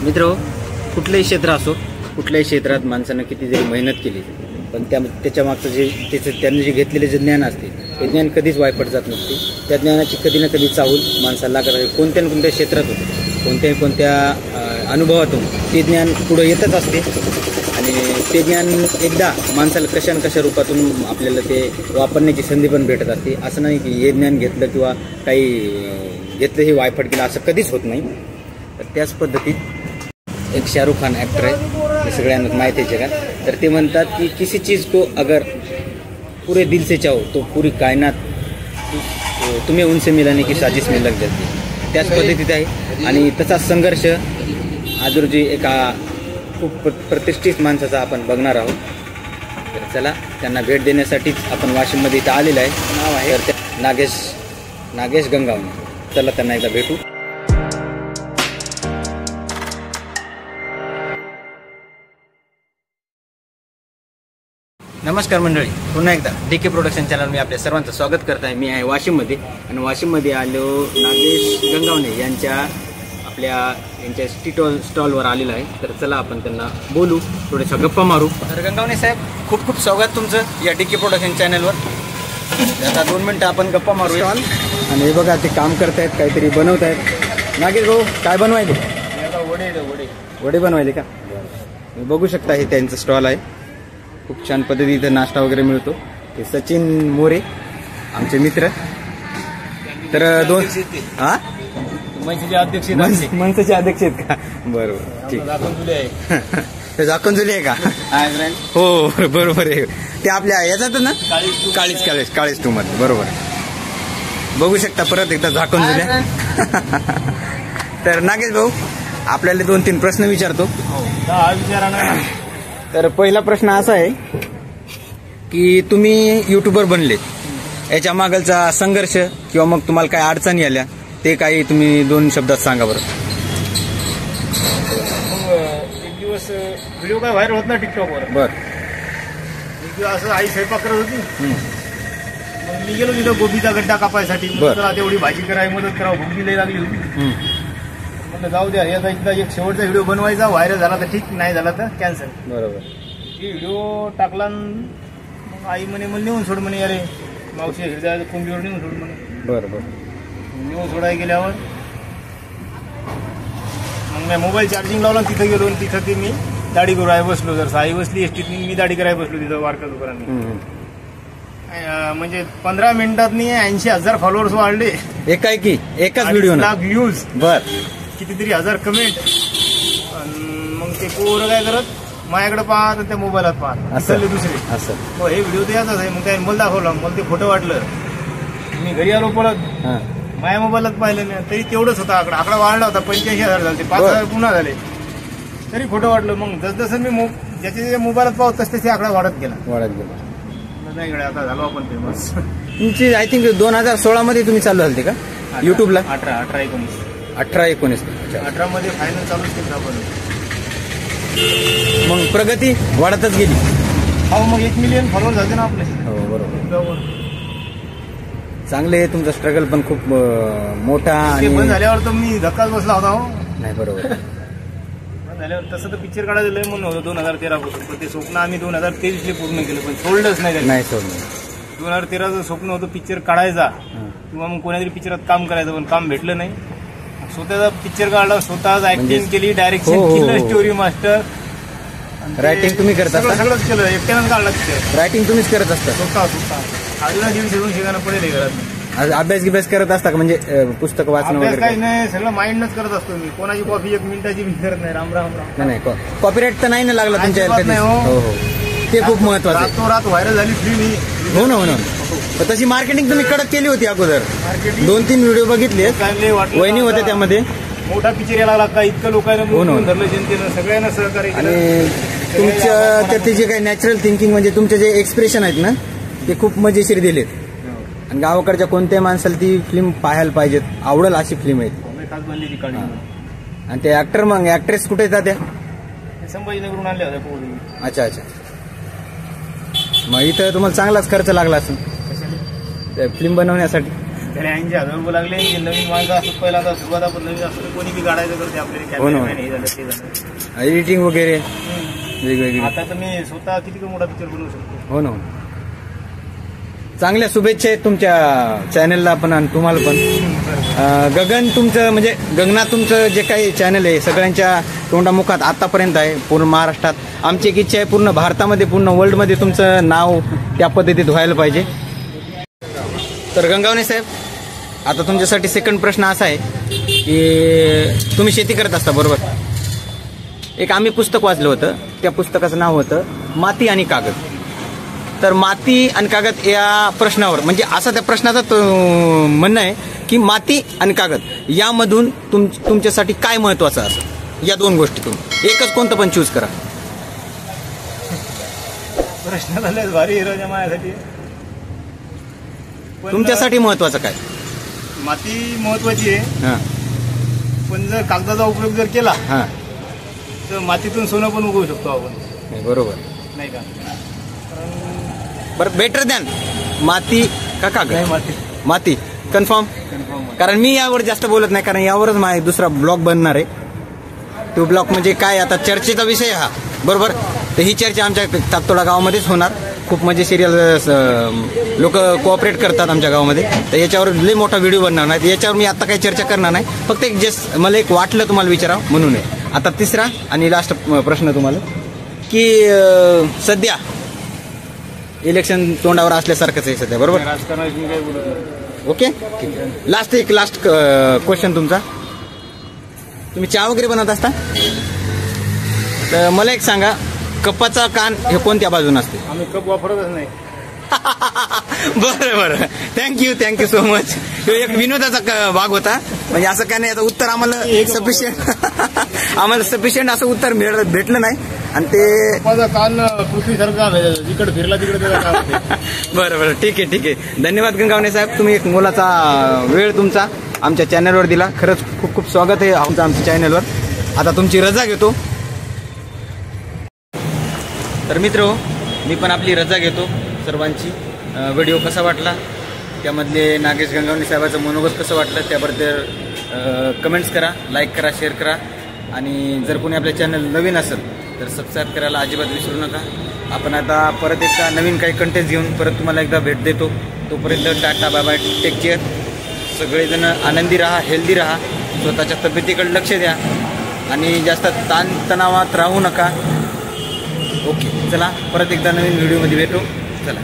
मित्र, कुठलंही क्षेत्र असो, कुठल्याही क्षेत्रात माणसानं किती जरी मेहनत केली पण त्याच्या मागचं जे त्यांनी जे घेतलेले जे ज्ञान असते ते ज्ञान कधीच वायपट जात नसते. त्या ज्ञानाची कधी ना कधी चाहूल माणसाला लागत. कोणत्या ना कोणत्या क्षेत्रात होते, कोणत्या अनुभवातून ते ज्ञान पुढं येतच असते आणि ते ज्ञान एकदा माणसाला कशा न कशा रूपातून आपल्याला ते वापरण्याची संधी पण भेटत असते. असं नाही की हे ज्ञान घेतलं किंवा काही घेतलं हे वायफट केलं असं कधीच होत नाही. तर त्याच पद्धतीत एक शाहरुख खान ॲक्टर आहे, हे सगळ्यांना माहिती आहे जगात. तर ते म्हणतात की किसी चीज़ को अगर पूरे दिल से चाहो तो पूरी कायनात तुम्हें उनसे मिलाने की साजिश में लग जाती. त्याच पद्धतीत आहे आणि तसाच संघर्ष आज रोजी एका खूप प्रतिष्ठित माणसाचा आपण बघणार आहोत. तर चला त्यांना भेट देण्यासाठीच आपण वाशिममध्ये इथं आलेलं आहे. नाव आहे तर नागेश गंगावणे. चला त्यांना एकदा भेटू. नमस्कार मंडळी, पुन्हा एकदा DK प्रोडक्शन चॅनल मी आपल्या सर्वांचं स्वागत करत आहे. मी आहे वाशिममध्ये आणि वाशिममध्ये आलो नागेश गंगावणे यांच्या स्टॉलवर आलेला आहे. तर चला आपण त्यांना बोलू, थोडेसा गप्पा मारू. तर गंगावणे साहेब, खूप खूप स्वागत तुमचं या DK प्रोडक्शन चॅनलवर. आता 2 मिनटं आपण गप्पा मारू. आणि हे बघा ते काम करतायत, काहीतरी बनवत आहेत. नागेश भाऊ, काय बनवायले? वडे बनवायले का? बघू शकता हे त्यांचं स्टॉल आहे. खूप छान पद्धतीने नाश्ता वगैरे मिळतो. ते सचिन मोरे आमचे मित्र. तर मनसेचे अध्यक्ष आहेत का? बरोबर, ठीक. झाकण आहे का? हो बरोबर आहे. ते आपल्या याच्यात ना काळीच टू मध्ये. बरोबर, बघू शकता परत एकदा झाकण जुल्या. तर नागेश भाऊ, आपल्याला 2-3 प्रश्न विचारतो. तर पहिला प्रश्न असा आहे की तुम्ही युट्यूबर बनले, याच्या मागलचा संघर्ष किंवा मग तुम्हाला काय अडचणी आल्या ते काही तुम्ही 2 शब्दात सांगा बरं. एक दिवस व्हिडिओ काय व्हायरल होत ना टिकटॉकवर. बरं. एक दिवस असं आई स्वयंपाक करत होती, मग मी गेलो तिथं गोबीचा गड्डा कापायसाठी. तेवढी भाजी करायची मदत करावं, भूक लई लागली होती. म्हटलं जाऊ द्या, याचा एकदा एक शेवटचा व्हिडिओ बनवायचा, व्हायरल झाला तर ठीक, नाही झाला तर कॅन्सल. बरोबर. ती व्हिडिओ टाकला, मग आई म्हणे मला नेऊन सोड म्हणे, अरे मावशी हिरद्या कोंबडीवर नेऊन सोड म्हणे. बरोबर. नेऊन सोडायला गेल्यावर मग मी मोबाईल चार्जिंग लावला, तिथं गेलो. तिथं ते मी दाढी करायला बसलो. जर आई बसली एसटीत, मी दाढी करायला बसलो तिथं वारका दुकानात. म्हणजे 15 मिनिटात 80,000 फॉलोअर्स वाढले. एकाच व्हिडिओ, लाख व्ह्यूज, बर, कितीतरी 1000 कमेंट. मग ते पोरं काय करत, माझ्याकडे पाहत त्या मोबाईलात पाहत असले दुसरे. असं हे व्हिडिओ तर याचाच आहे. मग काय मला दाखवला, मला ते खोटं वाटलं. मी घरी आलो पळत, माझ्या मोबाईलात पाहिलं नाही, तरी तेवढंच होता आकडा वाढला होता. 85,000 झाले, 5,000 पुन्हा झाले, तरी खोटं वाटलं. मग जसं मी ज्याच्या मोबाईलात पाहत तसे आकडा वाढत गेला. नाही कडे आता झालो आपण फेमस. तुमची आय थिंक 2016 मध्ये तुम्ही चालू झालते का युट्यूबला? 18-19 मध्ये फायनल चालू केलं आपण. मग प्रगती वाढतच गेली. हो, मग 1 मिलियन फॉलोअर झाले ना आपले. हो बरोबर, चांगले. तुमचा स्ट्रगल पण खूप मोठा. आणि बंद झाल्यावर तर मी धक्काच बसला होता. हो नाही, बरोबर. झाल्यावर तसं तर पिक्चर काढायचं लय म्हणून होतं 2013 पासून, पण ते स्वप्न आम्ही 2023 पूर्ण केलं, पण सोडलंच नाही सोडलं. 2013चं स्वप्न होतं पिक्चर काढायचा किंवा मग कोणातरी पिक्चरात काम करायचं, पण काम भेटलं नाही. स्वतःचा पिक्चर काढला, स्वतःच ऍक्टिंग केली, डायरेक्शन केलं, स्टोरी मास्टर, रायटिंग तुम्ही करत असता? सगळंच केलं, एकट्यानं काढला पिक्चर. रायटिंग तुम्हीच करत असता? स्वतः अजून दिवस येऊन शिकायला पडेल घरात. अभ्यास करत असता का, म्हणजे पुस्तक वाचणं वगैरे? काही नाही, सगळं माइंडनच करत असतो मी. कोणाची कॉफी 1 मिनिटाची मी करत नाही. राम राम राम. नाही, कॉपीराईट तर नाही ना लागला तुमच्या? हो, ते खूप महत्वाचं. रातोरात व्हायरल झाली फ्री मी. हो ना. तशी मार्केटिंग तुम्ही कडक केली होती अगोदर. 2-3 व्हिडिओ बघितले, वहिनी होते त्यामध्ये. मोठा पिक्चर यायला लागला का, इतकं लोकांना धरलं जनतेनं, सगळ्यांना सहकार्य केलं. आणि तुमच्या त्यातले जे काही नॅचरल थिंकिंग, म्हणजे तुमचे जे एक्सप्रेशन आहेत ना, ते खूप मजेशीर दिलेत. आणि गावाकडच्या कोणत्याही माणसाला ती फिल्म पाहायला पाहिजेत, आवडेल अशी फिल्म आहे. आणि ते ऍक्टर, मग ऍक्ट्रेस कुठे येतात त्या? संभाजीनगरून आणल्या होत्या. अच्छा. मग इथं तुम्हाला चांगलाच खर्च लागला असेल फिल्म बनवण्यासाठी? त्याला 80,000 रुपये लागले. नवीन माणसं असं पहिल्यांदा सुरुवात आपण नवीन असतं तर कोणी बी काढायचं करते आपल्याला. हे झालं ते झालं एडिटिंग वगैरे वेगवेगळी. आता तर मी स्वतः किती मोठा पिक्चर बनवू शकतो. हो ना. चांगल्या शुभेच्छा आहेत तुमच्या चॅनलला पण आणि तुम्हाला पण. गगन तुमचं म्हणजे गगना तुमचं जे काही चॅनल आहे सगळ्यांच्या तोंडामुखात आतापर्यंत आहे पूर्ण महाराष्ट्रात. आमची एक इच्छा आहे पूर्ण भारतामध्ये पूर्ण वर्ल्डमध्ये तुमचं नाव त्या पद्धतीत व्हायला पाहिजे. तर गंगावणे साहेब आता तुमच्यासाठी सेकंड प्रश्न असा आहे की तुम्ही शेती करत असता बरोबर. एक आम्ही पुस्तक वाचलं होतं त्या पुस्तकाचं नाव होतं माती आणि कागद. तर माती आणि कागद या प्रश्नावर म्हणजे असा त्या प्रश्नाचा म्हणणं आहे की माती आणि कागद यामधून तुमच्यासाठी काय महत्वाचं असं या दोन गोष्टीतून एकच कोणतं पण चूज करा. प्रश्न झाले भारी हिरोच्या माझ्यासाठी. तुमच्यासाठी महत्वाचं काय. माती महत्वाची आहे पण जर कागदाचा उपयोग जर केला तर मातीतून सोनं पण उगवू शकतो आपण. बरोबर नाही का. बरं बेटर द्यान माती का कागद. माती कन्फर्म. कारण मी यावर जास्त बोलत नाही कारण यावरच माझा दुसरा ब्लॉग बनणार आहे. तो ब्लॉग म्हणजे काय आता चर्चेचा विषय हा बरोबर. तर ही चर्चा आमच्या ताकतोडा गावामध्येच होणार. खूप म्हणजे सिरियल लोक कोऑपरेट करतात आमच्या गावामध्ये. तर याच्यावर लई मोठा व्हिडिओ बनणार नाही. याच्यावर मी आता काही चर्चा करणार नाही. फक्त एक जस्ट मला एक वाटलं तुम्हाला विचारावं म्हणून आहे. आता तिसरा आणि लास्ट प्रश्न तुम्हाला की सध्या इलेक्शन तोंडावर असल्यासारखंच आहे सध्या बरोबर. राजकारणाची काही बोलत नाही. ओके लास्ट क्वेश्चन तुमचा. तुम्ही चहा वगैरे बनवत असता तर मला एक सांगा कपाचा कान हे कोणत्या बाजून असते. आम्ही कप वापरतच नाही. बरं थँक्यू सो मच. तो एक विनोदाचा भाग होता म्हणजे असं काय नाही. आता उत्तर आम्हाला सफिशियंट असं उत्तर भेटलं नाही आणि ते कान पृथ्वीसारखा जिकडे फिरला तिकडे. बरं ठीक आहे. धन्यवाद गंगावणे साहेब तुम्ही एक मोलाचा वेळ तुमचा आमच्या चॅनलवर दिला. खरंच खूप खूप स्वागत आहे आमच्या चॅनलवर. आता तुमची रजा घेतो. तर मित्र मी पण आपली रजा घेतो सर्वांची. व्हिडिओ कसा वाटला त्यामधले नागेश गंगावणे साहेबाचं मनोगत कसं वाटलं त्याबद्दल कमेंट्स करा, लाईक करा, शेअर करा आणि जर कोणी आपल्या चॅनल नवीन असेल तर सबस्क्राईब करायला अजिबात विसरू नका. आपण आता परत एकदा नवीन काही कंटेंट घेऊन परत तुम्हाला एकदा भेट देतो. तोपर्यंत tata bye bye, take care. सगळेजण आनंदी राहा, हेल्दी राहा, स्वतःच्या तब्येतीकडे लक्ष द्या आणि जास्त ताणतणावात राहू नका. ओके चला परत एकदा नवीन व्हिडिओमध्ये भेटू. चला.